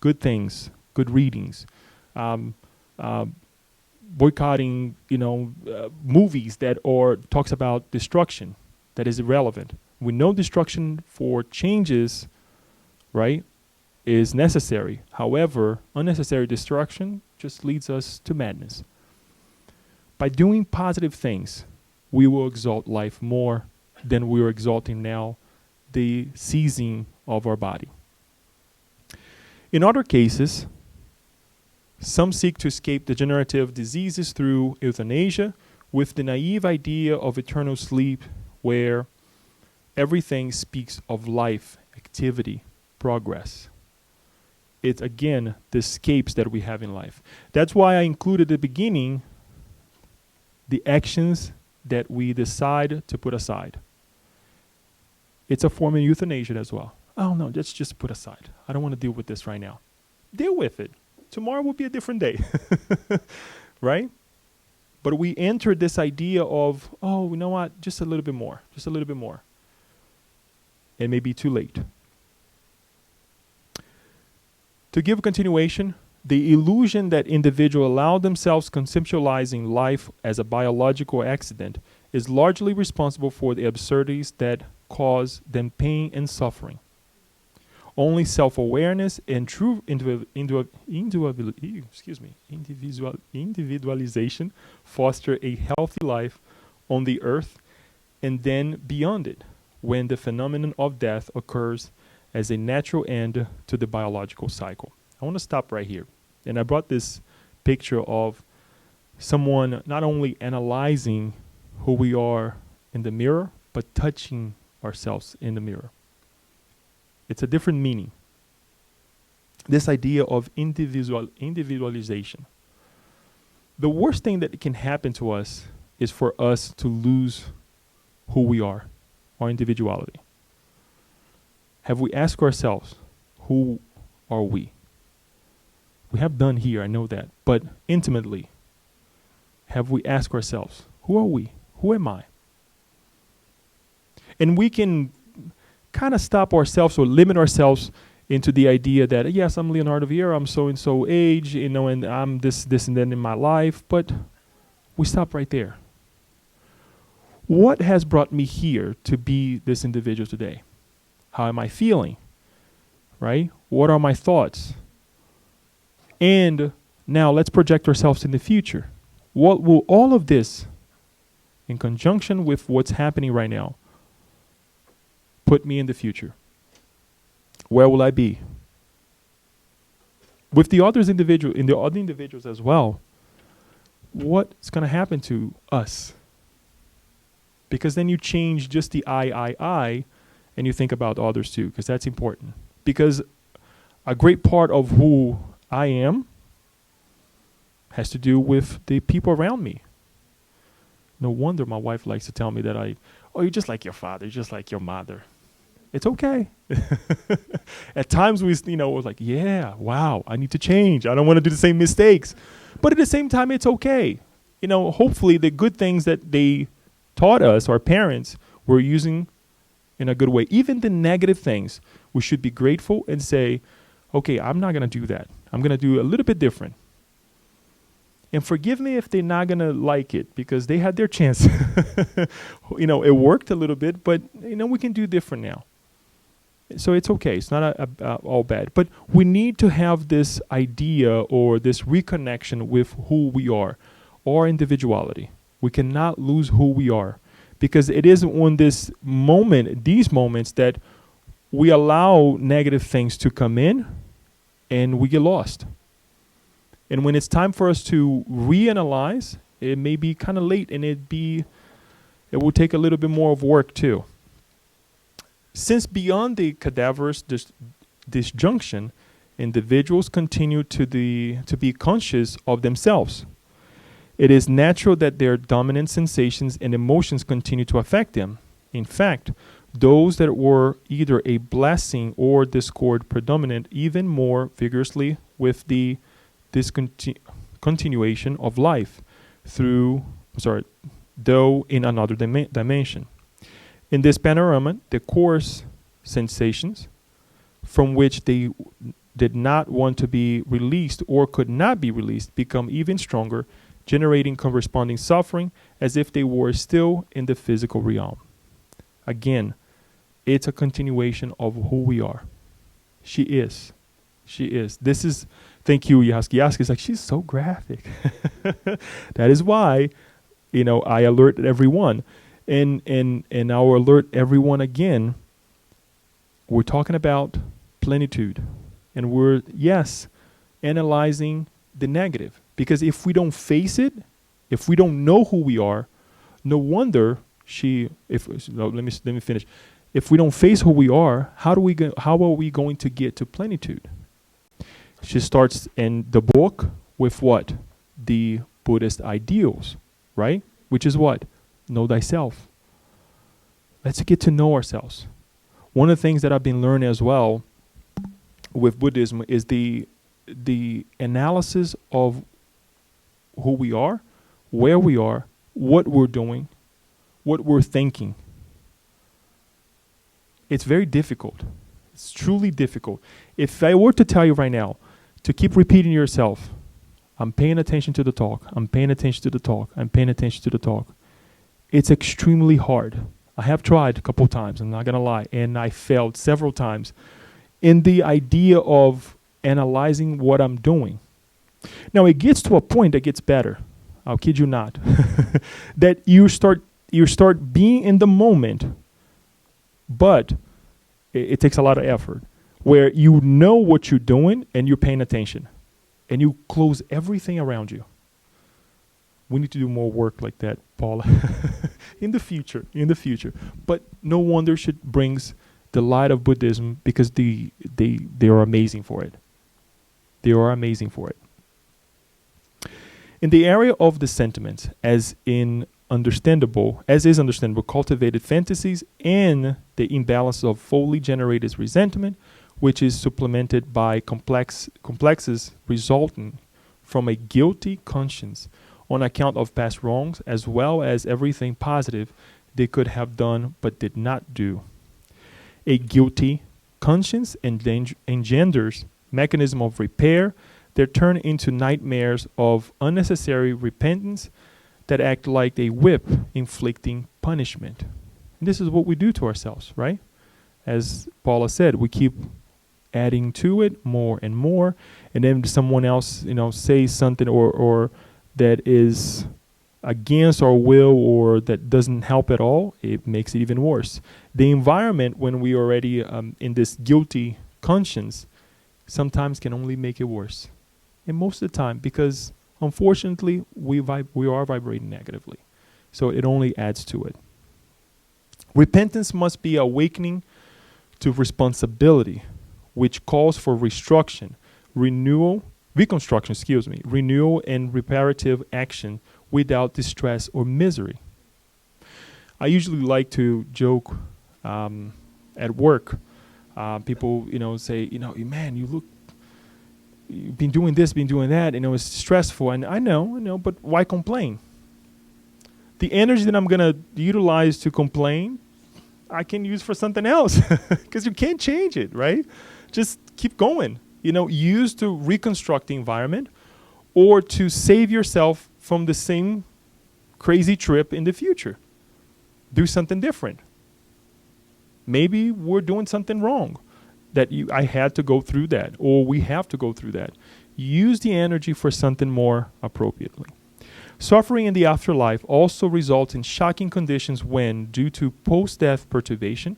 good things, good readings, um, uh, boycotting, movies that or talks about destruction that is irrelevant. We know destruction for changes, right, is necessary. However, unnecessary destruction just leads us to madness. By doing positive things, we will exalt life more than we are exalting now the seizing of our body. In other cases, some seek to escape degenerative diseases through euthanasia with the naive idea of eternal sleep where everything speaks of life, activity, progress. It's again the escapes that we have in life. That's why I included at the beginning the actions that we decide to put aside. It's a form of euthanasia as well. Oh no, let's just put aside. I don't want to deal with this right now. Deal with it. Tomorrow will be a different day. Right? But we enter this idea of, oh, you know what? Just a little bit more. Just a little bit more. It may be too late. To give a continuation, the illusion that individuals allow themselves conceptualizing life as a biological accident is largely responsible for the absurdities that cause them pain and suffering. Only self-awareness and true individualization foster a healthy life on the earth and then beyond it, when the phenomenon of death occurs as a natural end to the biological cycle. I want to stop right here. And I brought this picture of someone not only analyzing who we are in the mirror, but touching ourselves in the mirror. It's a different meaning. This idea of individualization. The worst thing that can happen to us is for us to lose who we are, our individuality. Have we asked ourselves, who are we? We have done here, I know that, but intimately, have we asked ourselves, who are we? Who am I? And we can kind of stop ourselves or limit ourselves into the idea that, yes, I'm Leonardo Vieira, I'm so-and-so age, and I'm this and that in my life, but we stop right there. What has brought me here to be this individual today? How am I feeling? Right? What are my thoughts? And now let's project ourselves in the future. What will all of this, in conjunction with what's happening right now, put me in the future? Where will I be? With the other individuals as well, what's going to happen to us? Because then you change just the I, and you think about others too, because that's important. Because a great part of who I am has to do with the people around me. No wonder my wife likes to tell me that you're just like your father, you're just like your mother. It's okay. At times we was like, yeah, wow, I need to change. I don't want to do the same mistakes. But at the same time, it's okay. Hopefully the good things that they taught us, our parents, we're using in a good way. Even the negative things, we should be grateful and say, okay, I'm not going to do that. I'm going to do a little bit different. And forgive me if they're not going to like it, because they had their chance. It worked a little bit, but, we can do different now. So it's okay. It's not all bad. But we need to have this idea or this reconnection with who we are, our individuality. We cannot lose who we are, because it is on these moments that we allow negative things to come in and we get lost. And when it's time for us to reanalyze, it may be kind of late, and it will take a little bit more of work too. Since beyond the cadaverous disjunction, individuals continue to be conscious of themselves. It is natural that their dominant sensations and emotions continue to affect them. In fact, those that were either a blessing or discord predominate even more vigorously with the discontinuation of life though in another dimension. In this panorama, the coarse sensations from which they did not want to be released or could not be released become even stronger, generating corresponding suffering as if they were still in the physical realm. Again, it's a continuation of who we are. She is. She is. This is, thank you, Yaski. Yaski is like, she's so graphic. That is why, I alert everyone. And I'll alert everyone again. We're talking about plenitude. And we're, yes, analyzing the negative. Because if we don't face it, if we don't know who we are, no wonder let me finish. If we don't face who we are, how are we going to get to plenitude? She starts in the book with what? The Buddhist ideals, right? Which is what? Know thyself. Let's get to know ourselves. One of the things that I've been learning as well with Buddhism is the analysis of who we are, where we are, what we're doing, what we're thinking. It's very difficult. It's truly difficult. If I were to tell you right now to keep repeating yourself, I'm paying attention to the talk, I'm paying attention to the talk, I'm paying attention to the talk, it's extremely hard. I have tried a couple times, I'm not going to lie, and I failed several times in the idea of analyzing what I'm doing. Now, it gets to a point that gets better. I'll kid you not. That you start being in the moment, but it takes a lot of effort, where you know what you're doing and you're paying attention, and you close everything around you. We need to do more work like that, Paula, in the future. But no wonder she brings the light of Buddhism, because they are amazing for it. They are amazing for it. In the area of the sentiments, as is understandable, cultivated fantasies and the imbalance of fully generated resentment, which is supplemented by complexes resulting from a guilty conscience on account of past wrongs, as well as everything positive they could have done but did not do. A guilty conscience engenders mechanism of repair that turn into nightmares of unnecessary repentance that act like a whip inflicting punishment. And this is what we do to ourselves, right? As Paula said, we keep adding to it more and more, and then someone else, says something or that is against our will or that doesn't help at all, it makes it even worse. The environment, when we are already in this guilty conscience, sometimes can only make it worse. And most of the time, because unfortunately, we are vibrating negatively. So it only adds to it. Repentance must be awakening to responsibility, which calls for reconstruction, renewal and reparative action without distress or misery. I usually like to joke at work. People, say, man, you've been doing this, been doing that, it's stressful. And I know, but why complain? The energy that I'm going to utilize to complain, I can use for something else, because you can't change it, right? Just keep going. Use to reconstruct the environment or to save yourself from the same crazy trip in the future. Do something different. Maybe we're doing something wrong that I had to go through that, or we have to go through that. Use the energy for something more appropriately. Suffering in the afterlife also results in shocking conditions when, due to post-death perturbation,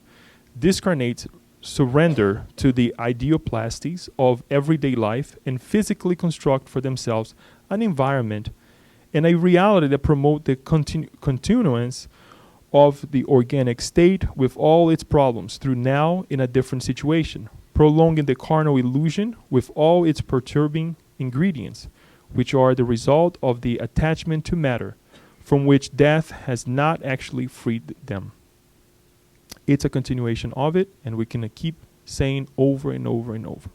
discarnates surrender to the ideoplasties of everyday life and physically construct for themselves an environment and a reality that promote the continuance of the organic state with all its problems through now in a different situation, prolonging the carnal illusion with all its perturbing ingredients, which are the result of the attachment to matter, from which death has not actually freed them. It's a continuation of it, and we can keep saying over and over and over.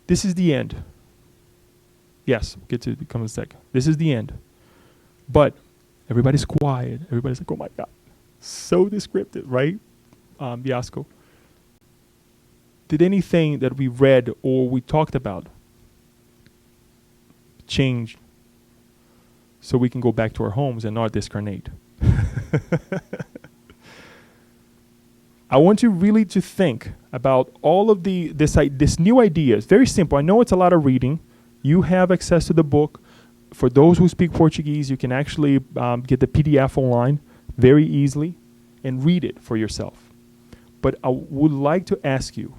This is the end. Yes, we'll get to it in a second. This is the end. But everybody's quiet. Everybody's like, oh my God. So descriptive, right, Biasco? Did anything that we read or we talked about change so we can go back to our homes and not discarnate? I want you really to think about all of this new idea. It's very simple. I know it's a lot of reading. You have access to the book. For those who speak Portuguese, you can actually get the PDF online very easily and read it for yourself. But I would like to ask you,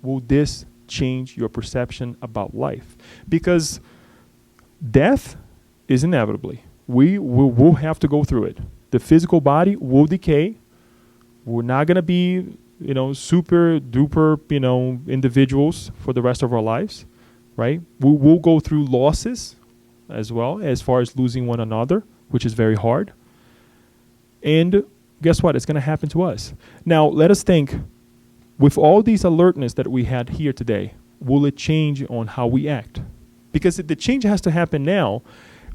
will this change your perception about life? Because death is inevitably. We will have to go through it. The physical body will decay. We're not going to be, super duper, individuals for the rest of our lives, right? We will go through losses as well, as far as losing one another, which is very hard. And guess what? It's going to happen to us. Now, let us think, with all these alertness that we had here today, will it change on how we act? Because the change has to happen now.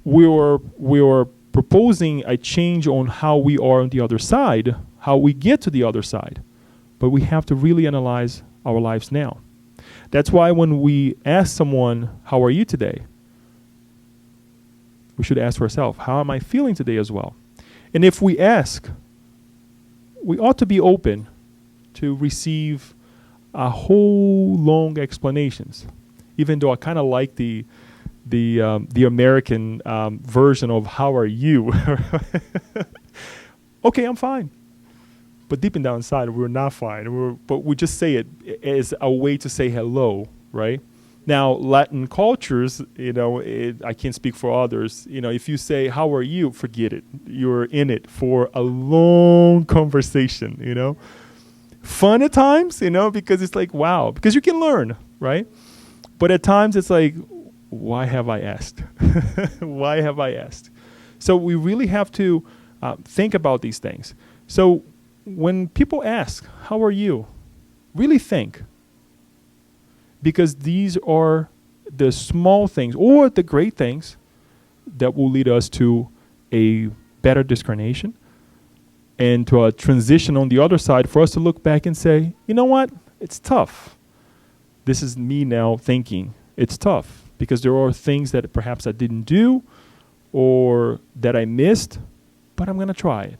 We are proposing a change on how we are on the other side, how we get to the other side. But we have to really analyze our lives now. That's why when we ask someone, how are you today? We should ask ourselves, how am I feeling today as well? And if we ask, we ought to be open to receive a whole long explanations. Even though I kind of like the American version of how are you? Okay, I'm fine. But deep down inside, we're not fine. But we just say it as a way to say hello, right? Now, Latin cultures, I can't speak for others. If you say, how are you? Forget it. You're in it for a long conversation, Fun at times, because it's like, wow, because you can learn, right? But at times it's like, why have I asked? Why have I asked? So we really have to think about these things. So when people ask, how are you? Really think. Because these are the small things or the great things that will lead us to a better discarnation and to a transition on the other side for us to look back and say, you know what? It's tough. This is me now thinking it's tough because there are things that perhaps I didn't do or that I missed, but I'm going to try it.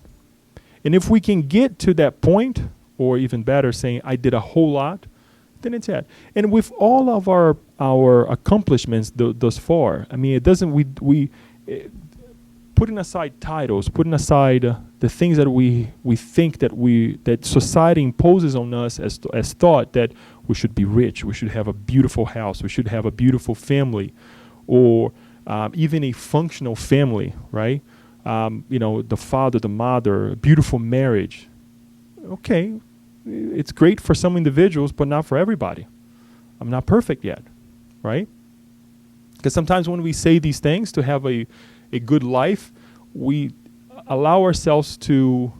And if we can get to that point, or even better, saying I did a whole lot, then it's it. And with all of our accomplishments thus far, I mean, it doesn't, we putting aside titles, putting aside the things that we think that society imposes on us as thought that we should be rich, we should have a beautiful house, we should have a beautiful family, or even a functional family, right? The father, the mother, a beautiful marriage. Okay, it's great for some individuals, but not for everybody. I'm not perfect yet, right? Because sometimes when we say these things to have a good life, we allow ourselves to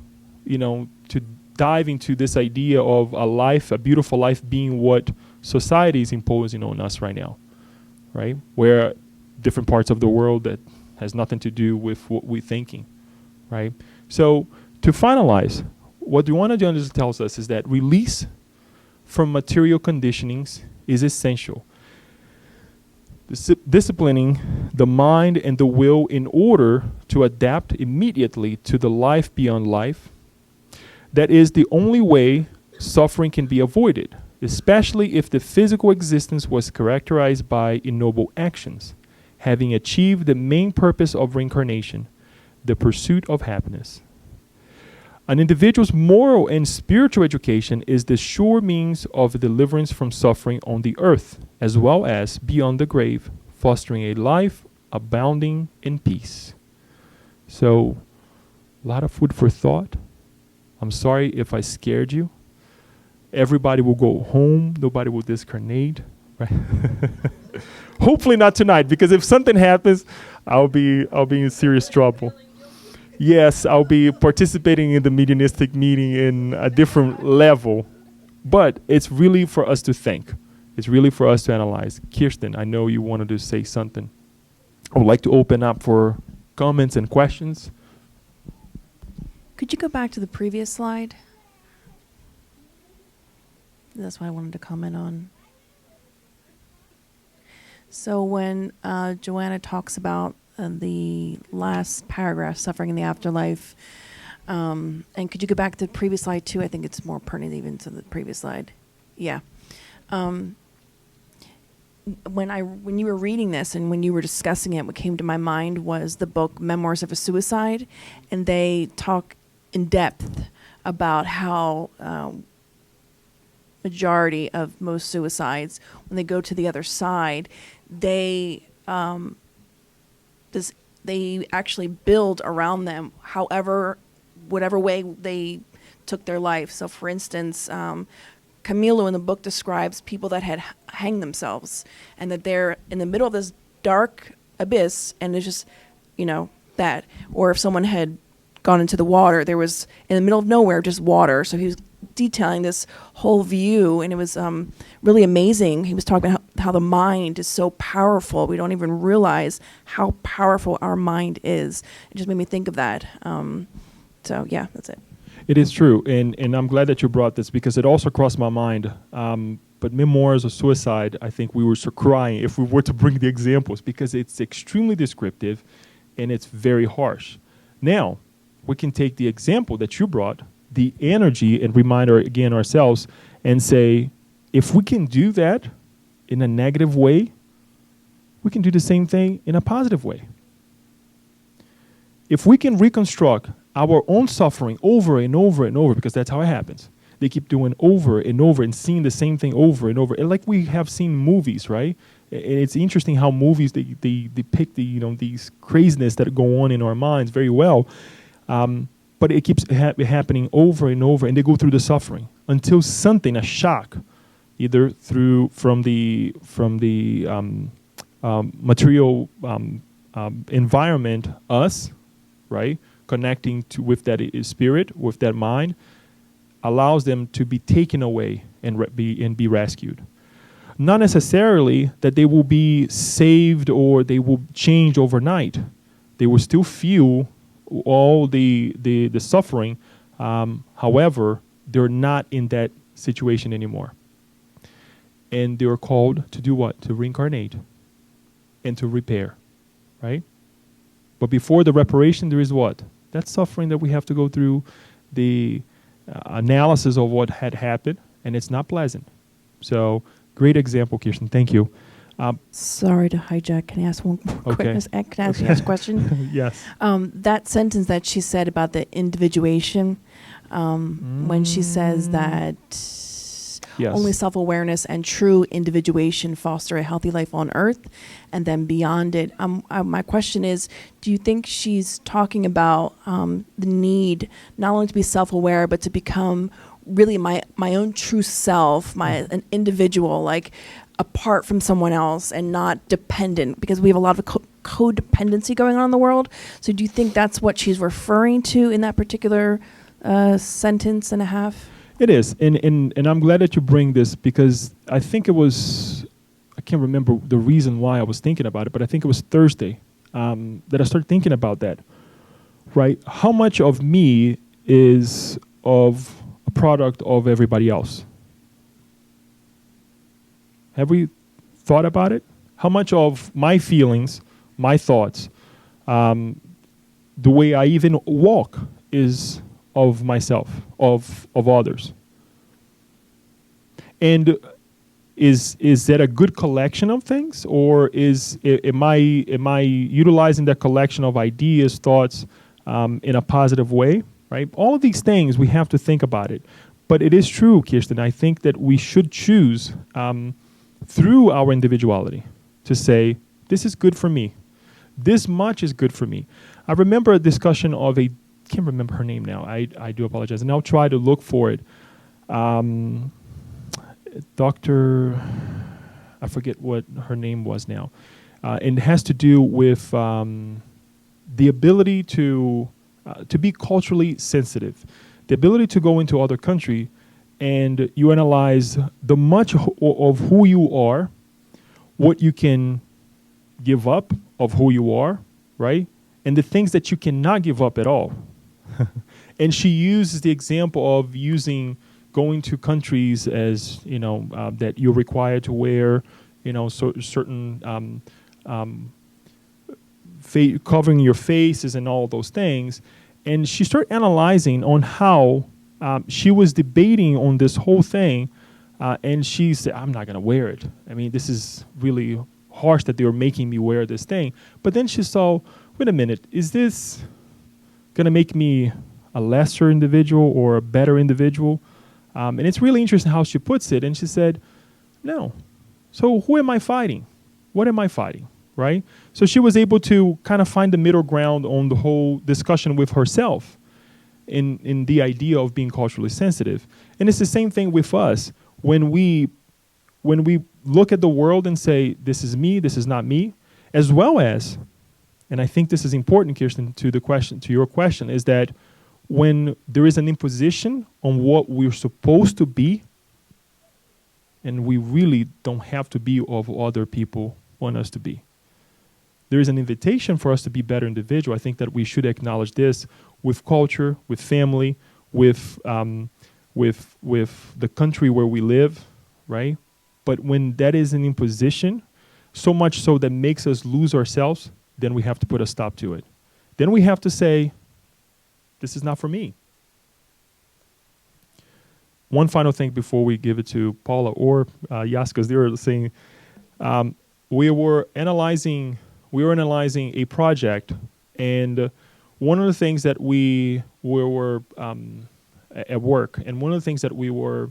dive into this idea of a beautiful life being what society is imposing on us right now, right? Where different parts of the world that has nothing to do with what we're thinking, right? So to finalize, what Duana tells us is that release from material conditionings is essential. Disciplining the mind and the will in order to adapt immediately to the life beyond life. That is the only way suffering can be avoided, especially if the physical existence was characterized by ignoble actions, having achieved the main purpose of reincarnation, the pursuit of happiness. An individual's moral and spiritual education is the sure means of deliverance from suffering on the earth, as well as beyond the grave, fostering a life abounding in peace. So, a lot of food for thought. I'm sorry if I scared you. Everybody will go home. Nobody will discarnate. Right? Hopefully not tonight, because if something happens, I'll be in serious trouble. Yes, I'll be participating in the mediumistic meeting in a different level. But it's really for us to think. It's really for us to analyze. Kirsten, I know you wanted to say something. I would like to open up for comments and questions. Could you go back to the previous slide? That's what I wanted to comment on. So when Joanna talks about the last paragraph, suffering in the afterlife, and could you go back to the previous slide too? I think it's more pertinent even to the previous slide. Yeah. When you were reading this and when you were discussing it, what came to my mind was the book Memoirs of a Suicide, and they talk in depth about how majority of most suicides, when they go to the other side, they they actually build around them, whatever way they took their life. So, for instance, Camilo in the book describes people that had hanged themselves, and that they're in the middle of this dark abyss, and it's just, that. Or if someone had gone into the water, there was in the middle of nowhere just water. So he was detailing this whole view, and it was really amazing. He was talking about how the mind is so powerful. We don't even realize how powerful our mind is. It just made me think of that. So yeah, that's it. It is true, and I'm glad that you brought this because it also crossed my mind. But Memoirs of Suicide, I think we were so crying if we were to bring the examples because it's extremely descriptive and it's very harsh. Now, we can take the example that you brought, the energy, and remind ourselves and say, if we can do that in a negative way, we can do the same thing in a positive way. If we can reconstruct our own suffering over and over and over, because that's how it happens. They keep doing over and over and seeing the same thing over and over. And like we have seen movies, right? And it's interesting how movies, they depict these craziness that go on in our minds very well. But it keeps happening over and over, and they go through the suffering until something, a shock, either from the material environment, us, right, connecting with that spirit, with that mind, allows them to be taken away and be rescued. Not necessarily that they will be saved or they will change overnight. They will still feel all the suffering. However, they're not in that situation anymore. And they're called to do what? To reincarnate and to repair, right? But before the reparation, there is what? That suffering that we have to go through, the analysis of what had happened, and it's not pleasant. So, great example, Kirsten. Thank you. Sorry to hijack. Can I ask one more Okay. Can I ask you a question? Yes. That sentence that she said about the individuation, when she says that Yes. only self-awareness and true individuation foster a healthy life on earth, and then beyond it, my question is, do you think she's talking about the need not only to be self-aware, but to become really my own true self, an individual, like apart from someone else and not dependent, because we have a lot of codependency going on in the world. So do you think that's what she's referring to in that particular sentence and a half? It is, and I'm glad that you bring this because I think it was, I can't remember the reason why I was thinking about it, but I think it was Thursday that I started thinking about that, right? How much of me is of a product of everybody else? Have we thought about it? How much of my feelings, my thoughts, the way I even walk is of myself, of others? And is that a good collection of things, or am I utilizing that collection of ideas, thoughts in a positive way? Right? All of these things we have to think about it. But it is true, Kirsten. I think that we should choose through our individuality to say, this is good for me. This much is good for me. I remember a discussion of I can't remember her name now. I do apologize. And I'll try to look for it. Dr. I forget what her name was now. And it has to do with the ability to be culturally sensitive. The ability to go into other country and you analyze the much of who you are, what you can give up of who you are, right? And the things that you cannot give up at all. And she uses the example of using going to countries as that you're required to wear certain covering your faces and all those things. And she started analyzing on how she was debating on this whole thing, and she said, I'm not going to wear it. I mean, this is really harsh that they were making me wear this thing. But then she saw, wait a minute, is this going to make me a lesser individual or a better individual? And it's really interesting how she puts it. And she said, no. So who am I fighting? What am I fighting? Right? So she was able to kind of find the middle ground on the whole discussion with herself in the idea of being culturally sensitive. And it's the same thing with us. When we look at the world and say, this is me, this is not me, as well as, and I think this is important, Kirsten, to your question, is that when there is an imposition on what we're supposed to be, and we really don't have to be of other people want us to be. There is an invitation for us to be better individual. I think that we should acknowledge this with culture, with family, with the country where we live, right? But when that is an imposition, so much so that makes us lose ourselves, then we have to put a stop to it. Then we have to say, this is not for me. One final thing before we give it to Paula or Yas, because they were saying, we were analyzing a project, and one of the things that we were at work, and one of the things that we were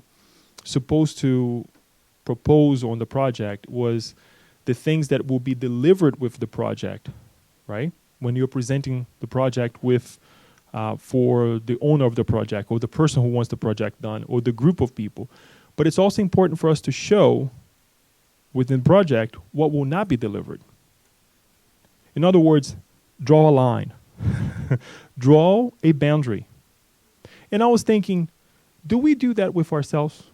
supposed to propose on the project was the things that will be delivered with the project, right? When you're presenting the project with for the owner of the project or the person who wants the project done or the group of people. But it's also important for us to show within the project what will not be delivered. In other words, draw a line. Draw a boundary. And I was thinking, do we do that with ourselves?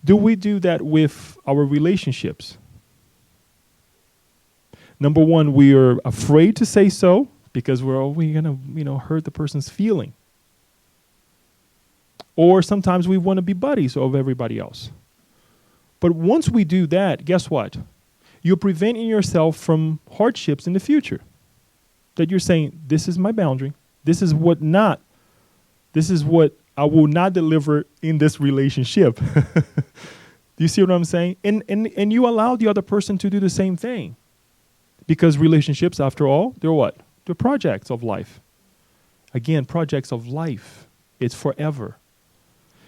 Do we do that with our relationships? Number one, we are afraid to say so because we're going to hurt the person's feeling. Or sometimes we want to be buddies of everybody else. But once we do that, guess what? You're preventing yourself from hardships in the future. That you're saying, this is my boundary. This is what I will not deliver in this relationship. Do you see what I'm saying? And you allow the other person to do the same thing. Because relationships, after all, they're what? They're projects of life. Again, projects of life. It's forever.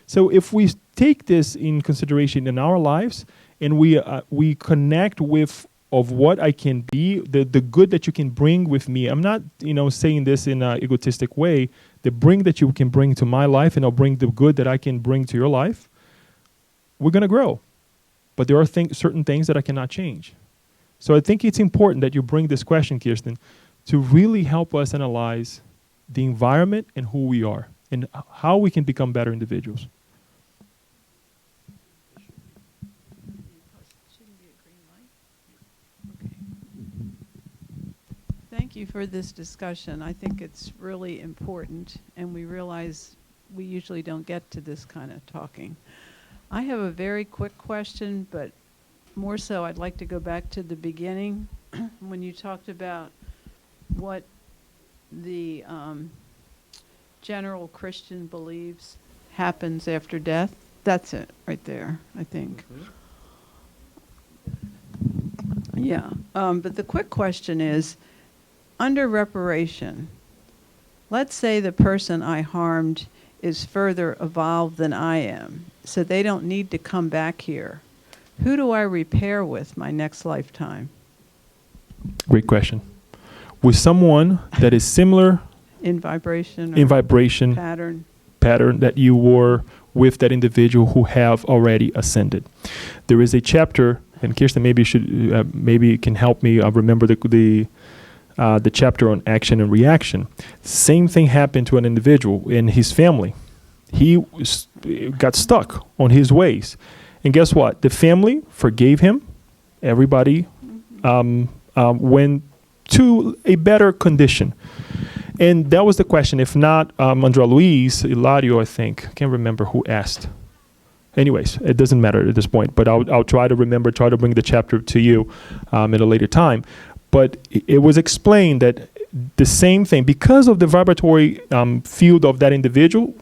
So if we take this in consideration in our lives, and we connect with of what I can be, the good that you can bring with me. I'm not saying this in an egotistic way. The bring that you can bring to my life, and I'll bring the good that I can bring to your life. We're going to grow. But there are certain things that I cannot change. So I think it's important that you bring this question, Kirsten, to really help us analyze the environment and who we are and how we can become better individuals. Thank you for this discussion. I think it's really important, and we realize we usually don't get to this kind of talking. I have a very quick question, but more so I'd like to go back to the beginning when you talked about what the general Christian believes happens after death. That's it right there, I think. Mm-hmm. Yeah, but the quick question is, under reparation, let's say the person I harmed is further evolved than I am, so they don't need to come back here. Who do I repair with my next lifetime? Great question. With someone that is similar in vibration pattern that you were with that individual who have already ascended. There is a chapter, and Kirsten maybe can help me remember the chapter on action and reaction. Same thing happened to an individual in his family. He got stuck on his ways. And guess what? The family forgave him. Everybody went to a better condition. And that was the question. If not, Andrea Luis, Ilario, I think, I can't remember who asked. Anyways, it doesn't matter at this point, but I'll try to remember, try to bring the chapter to you at a later time. But it was explained that the same thing, because of the vibratory field of that individual,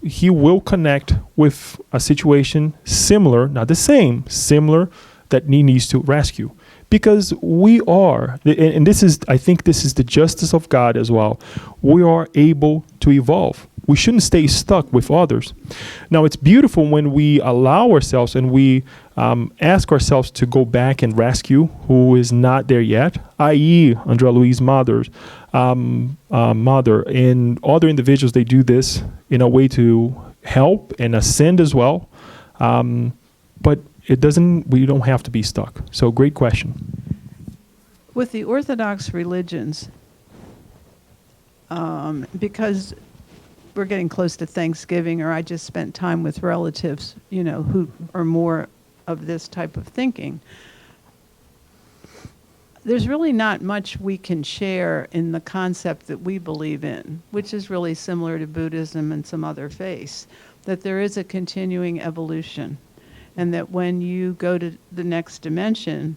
he will connect with a situation similar, not the same, similar, that he needs to rescue. Because we are, and this is, I think this is the justice of God as well, we are able to evolve. We shouldn't stay stuck with others. Now, it's beautiful when we allow ourselves and we ask ourselves to go back and rescue who is not there yet, i.e. Andrea Luis' mother, and other individuals, they do this in a way to help and ascend as well. But we don't have to be stuck. So great question. With the Orthodox religions, because we're getting close to Thanksgiving, or I just spent time with relatives, who are more of this type of thinking, there's really not much we can share in the concept that we believe in, which is really similar to Buddhism and some other faiths, that there is a continuing evolution, and that when you go to the next dimension,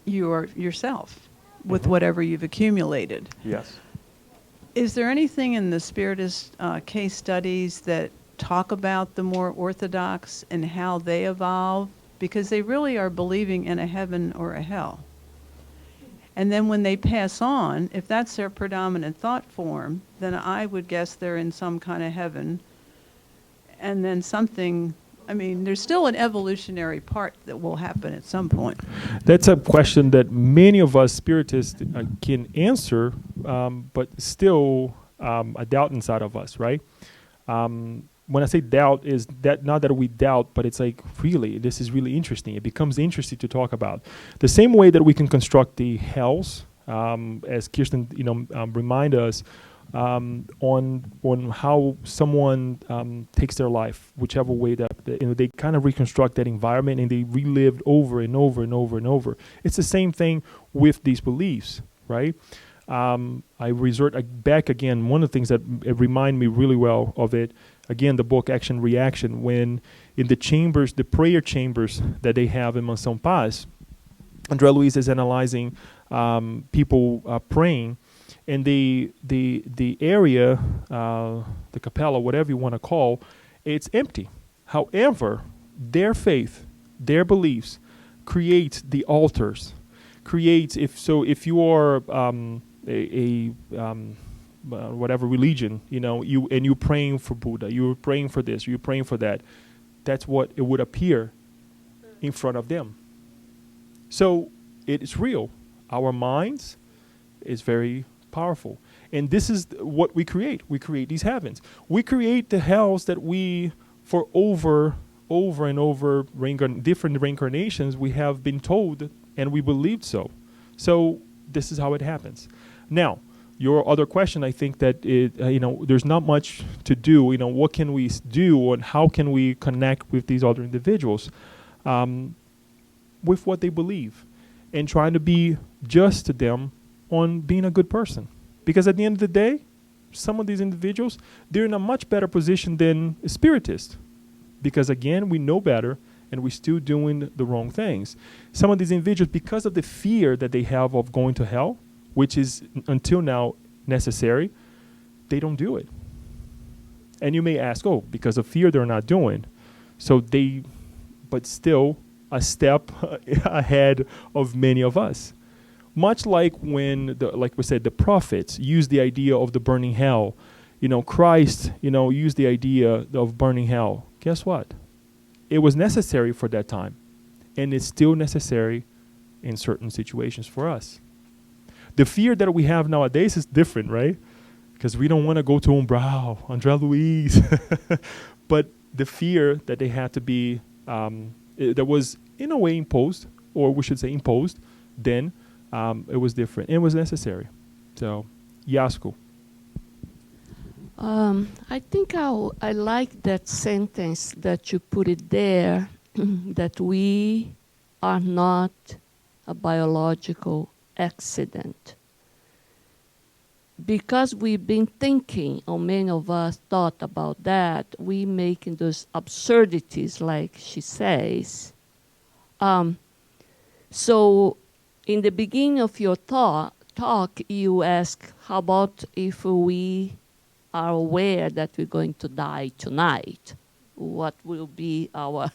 you are yourself with whatever you've accumulated. Yes. Is there anything in the Spiritist case studies that talk about the more orthodox and how they evolve? Because they really are believing in a heaven or a hell. And then when they pass on, if that's their predominant thought form, then I would guess they're in some kind of heaven. And then there's still an evolutionary part that will happen at some point. That's a question that many of us Spiritists can answer, but still a doubt inside of us, right? When I say doubt, is that not that we doubt, but it's like, really, this is really interesting. It becomes interesting to talk about. The same way that we can construct the hells, as Kirsten, remind us, on how someone takes their life, whichever way that they kind of reconstruct that environment and they relive over and over and over and over. It's the same thing with these beliefs, right? I resort back again. One of the things that remind me really well of it, again, the book Action Reaction, when in the chambers, the prayer chambers that they have in Mansão Paz, Andrea Luis is analyzing people praying. And the area, the capella, whatever you want to call, it's empty. However, their faith, their beliefs, creates the altars. If you are whatever religion, you're praying for Buddha, you're praying for this, you're praying for that, that's what it would appear in front of them. So it is real. Our minds is very powerful. And this is what we create. We create these heavens. We create the hells that we, for over and over, different reincarnations, we have been told and we believed so. So this is how it happens. Now, your other question, I think that there's not much to do. What can we do and how can we connect with these other individuals with what they believe and trying to be just to them on being a good person. Because at the end of the day, some of these individuals, they're in a much better position than a spiritist. Because again, we know better and we're still doing the wrong things. Some of these individuals, because of the fear that they have of going to hell, which is until now necessary, they don't do it. And you may ask, because of fear they're not doing. But still a step ahead of many of us. Much like when, like we said, the prophets used the idea of the burning hell. Christ, used the idea of burning hell. Guess what? It was necessary for that time. And it's still necessary in certain situations for us. The fear that we have nowadays is different, right? Because we don't want to go to Umbral, Andrea Luis. But the fear that they had to be, that was in a way imposed, or we should say imposed, then it was different. It was necessary. So, Yasko. I think I like that sentence that you put it there, that we are not a biological accident. because we've been thinking, or many of us thought about that, we making those absurdities, like she says. So in the beginning of your talk, you ask, how about if we are aware that we're going to die tonight? What will be our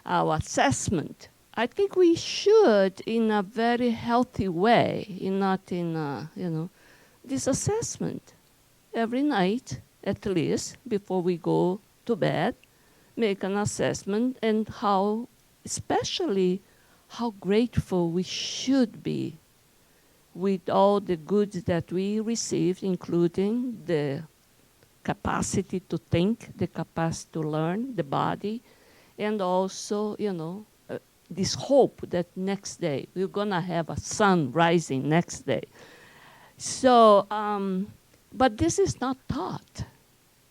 our assessment? I think we should, in a very healthy way, not in a, this assessment every night, at least, before we go to bed, make an assessment, and how, especially, how grateful we should be with all the goods that we received, including the capacity to think, the capacity to learn, the body, and also, this hope that next day we're gonna have a sun rising next day. So, but this is not taught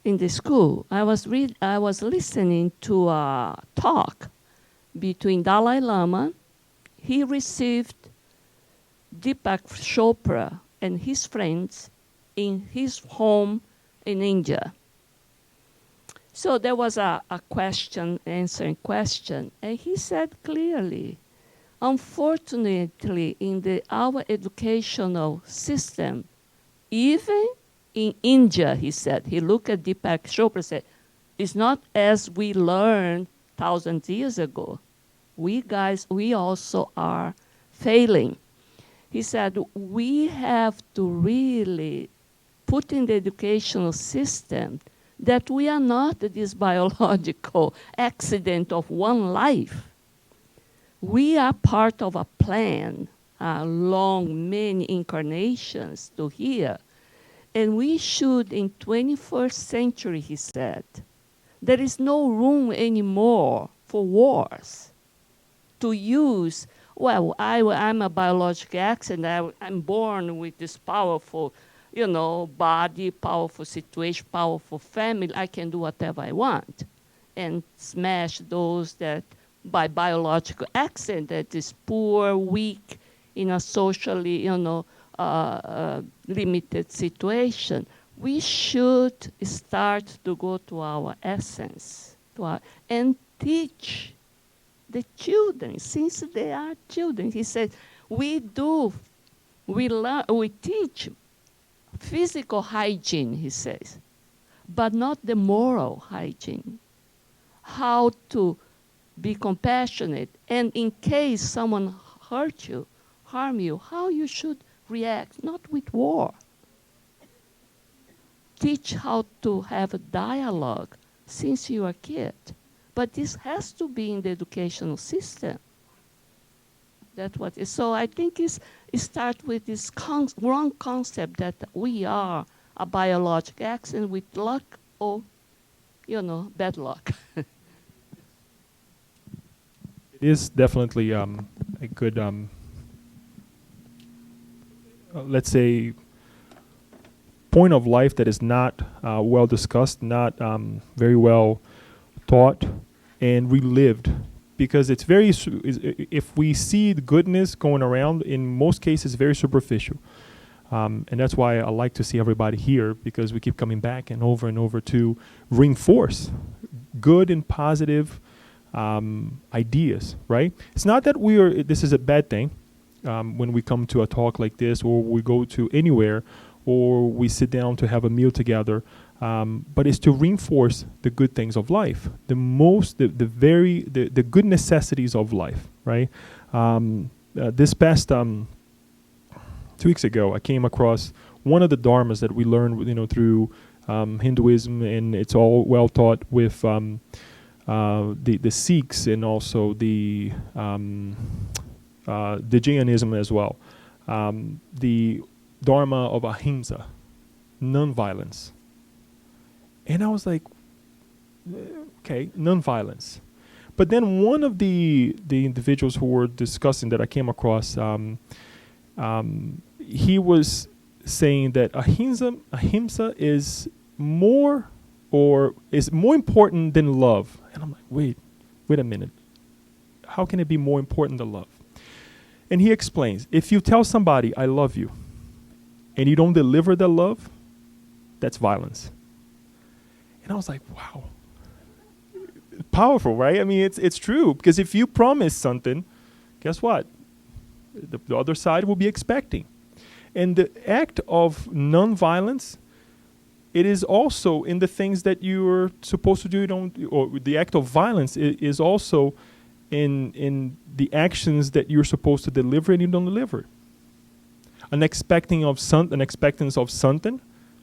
in the school. I was listening to a talk between Dalai Lama. He received Deepak Chopra and his friends in his home in India. So there was a answering question, and he said clearly, unfortunately, in our educational system, even in India, he said, he looked at Deepak Chopra and said, it's not as we learned thousands of years ago. We also are failing. He said, we have to really put in the educational system that we are not this biological accident of one life. We are part of a plan, long many incarnations to here. And we should, in 21st century, he said, there is no room anymore for wars. To use, well, I'm a biological accident, I'm born with this powerful, body, powerful situation, powerful family, I can do whatever I want. And smash those that by biological accident that is poor, weak, in a socially, limited situation. We should start to go to our essence and teach the children, since they are children. He said, we teach physical hygiene, he says, but not the moral hygiene. How to be compassionate, and in case someone harm you, how you should react, not with war. Teach how to have a dialogue since you are a kid. But this has to be in the educational system. That's what is. So I think it starts with this wrong concept that we are a biological accident with luck or, bad luck. It is definitely a good, let's say, point of life that is not well discussed, not very well taught and relived, because it's if we see the goodness going around, in most cases very superficial, and that's why I like to see everybody here, because we keep coming back and over to reinforce good and positive ideas, right? It's not that this is a bad thing when we come to a talk like this, or we go to anywhere, or we sit down to have a meal together, but it's to reinforce the good things of life, the good necessities of life, right? This past 2 weeks ago, I came across one of the dharmas that we learned, through Hinduism, and it's all well taught with the Sikhs, and also the Jainism as well. The dharma of ahimsa, non-violence. And I was like, okay, non-violence. But then one of the individuals who were discussing that I came across, he was saying that ahimsa is more important than love. And I'm like, wait a minute. How can it be more important than love? And he explains, if you tell somebody, I love you, and you don't deliver the love, that's violence. And I was like, wow. Powerful, right? I mean, it's true. Because if you promise something, guess what? The other side will be expecting. And the act of nonviolence, it is also in the things that you're supposed to do. Or the act of violence is also in the actions that you're supposed to deliver and you don't deliver. An expectance of something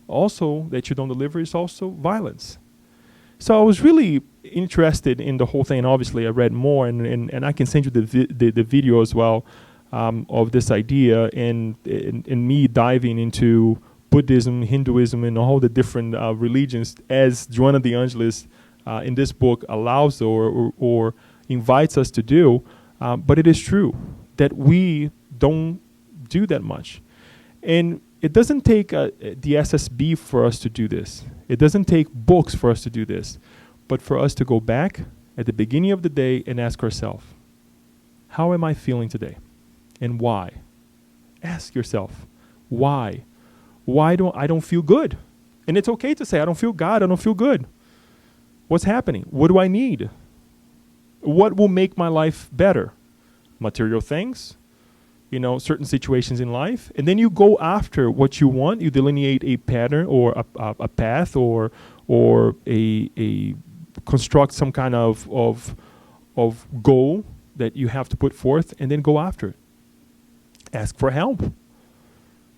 also that you don't deliver is also violence. So I was really interested in the whole thing, and obviously I read more, and I can send you the video as well of this idea, and me diving into Buddhism, Hinduism, and all the different religions, as Joanna de Angelis in this book allows or invites us to do. But it is true that we don't do that much. And it doesn't take the SSB for us to do this. It doesn't take books for us to do this. But for us to go back at the beginning of the day and ask ourselves, how am I feeling today? And why? Ask yourself, why? Why don't I don't feel good? And it's okay to say, I don't feel God, I don't feel good. What's happening? What do I need? What will make my life better? Material things, certain situations in life, and then you go after what you want. You delineate a pattern or a path or a construct some kind of goal that you have to put forth, and then go after it. Ask for help.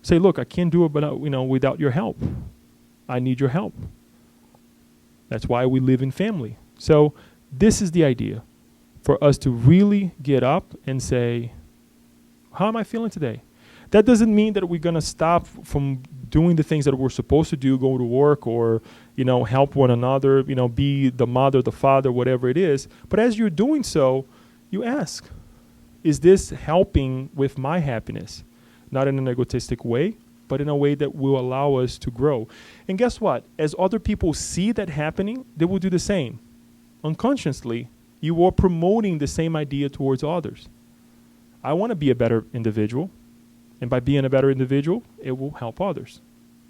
Say, look, I can't do it, but without your help. I need your help. That's why we live in family. So this is the idea, for us to really get up and say, how am I feeling today? That doesn't mean that we're going to stop from doing the things that we're supposed to do, go to work or, help one another, be the mother, the father, whatever it is. But as you're doing so, you ask, is this helping with my happiness? Not in an egotistic way, but in a way that will allow us to grow. And guess what? As other people see that happening, they will do the same. Unconsciously, you are promoting the same idea towards others. I want to be a better individual. And by being a better individual, it will help others.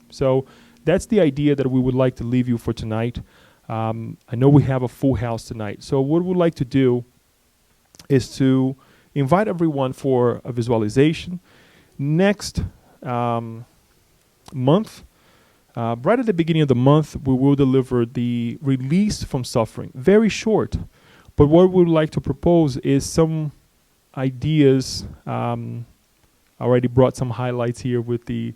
So that's the idea that we would like to leave you for tonight. I know we have a full house tonight. So what we'd like to do is to invite everyone for a visualization. Next month, right at the beginning of the month, we will deliver the release from suffering. Very short. But what we would like to propose is some ideas. I already brought some highlights here with the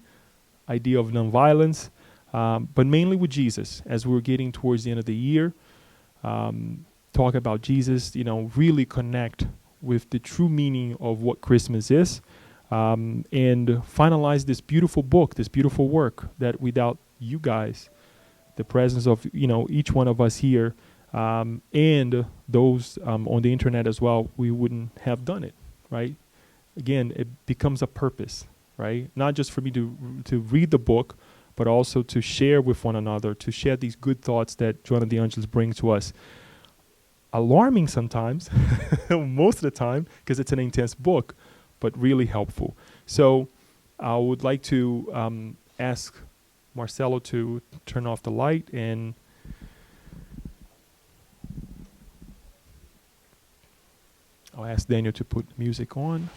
idea of nonviolence, but mainly with Jesus. As we're getting towards the end of the year, talk about Jesus, really connect with the true meaning of what Christmas is, and finalize this beautiful book, this beautiful work that without you guys, the presence of each one of us here, and those on the internet as well, we wouldn't have done it, right? Again, it becomes a purpose, right? Not just for me to read the book, but also to share with one another, to share these good thoughts that Joanna de Angelis brings to us. Alarming sometimes, most of the time, because it's an intense book, but really helpful. So I would like to ask Marcelo to turn off the light, and I'll ask Daniel to put music on.